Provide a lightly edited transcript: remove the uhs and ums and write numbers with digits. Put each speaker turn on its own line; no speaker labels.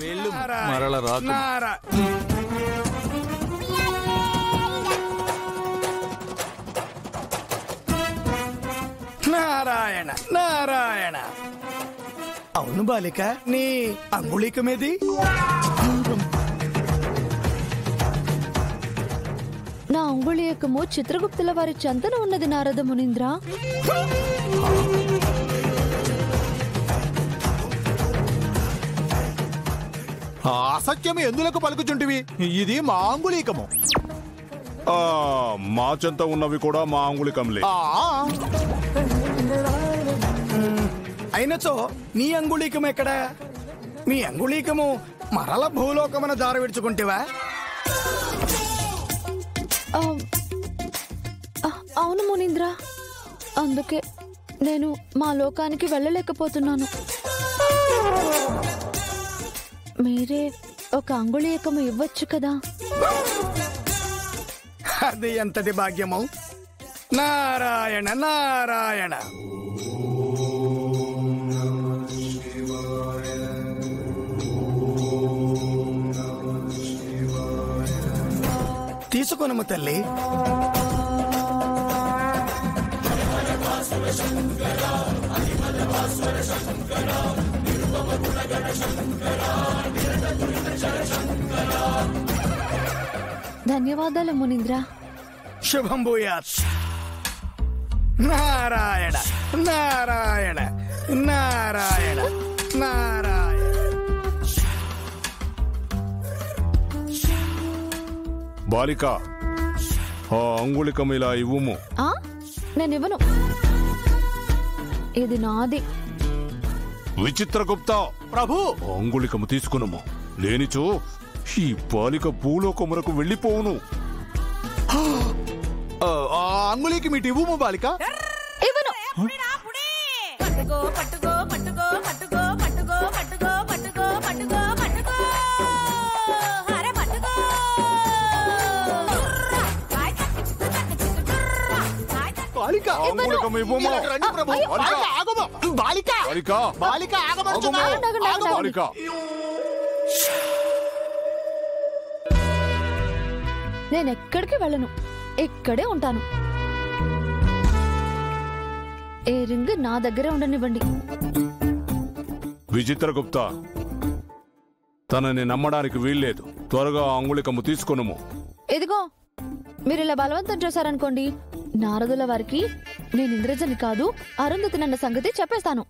వెళ్ళు మరల రాకు.
నారాయణ నారాయణ. అవును బాలిక, నీ అంగుళికమేది?
నా అంగుళీయకము చిత్రగుప్తుల వారి చెంతన ఉన్నది నారద మునీంద్ర.
అసత్యము ఎందులకు పలుకుచుంటివి? ఇది మా అంగుళీకము.
మా చెంత ఉన్నవి కూడా మా అంగుళికంలే.
అయినచో నీ అంగుళీకం ఎక్కడా? మీ అంగుళీకము మరల భూలోకమున జార విడుచుకుంటేవా?
అవును మునీంద్ర, అందుకే నేను మా లోకానికి వెళ్ళలేకపోతున్నాను. మీరే ఒక అంగుళీయకము ఇవ్వచ్చు కదా.
అది ఎంతటి భాగ్యము! నారాయణ నారాయణ. తీసుకొనము తల్లి.
ధన్యవాదాలు మునీంద్ర.
శుభం భూయాత్. నారాయణ నారాయణ నారాయణ నారాయణ.
బాలిక, ఆ అంగుళికం ఇలా ఇవ్వుము.
నేనివ్వను, ఇది నాది.
విచిత్రగుప్త
ప్రభు,
అంగుళికము తీసుకునము, లేనిచో ఈ బాలిక భూలోకమునకు వెళ్ళిపోవును.
అంగుళీకి మీటి ఇవ్వుము బాలిక.
ఇవ్వను. నేనెక్కడికి వెళ్ళను, ఇక్కడే ఉంటాను. ఏ రింగ్ నా దగ్గరే ఉండనివ్వండి.
విచిత్రగుప్త, తనని నమ్మడానికి వీల్లేదు. త్వరగా అంగుళికము తీసుకొనుము.
ఇదిగో, మీరు ఇలా బలవంతం చేశారనుకోండి, నారదుల వారికి నేను ఇంద్రజని కాదు అరుంధతి నన్న సంగతి చెప్పేస్తాను.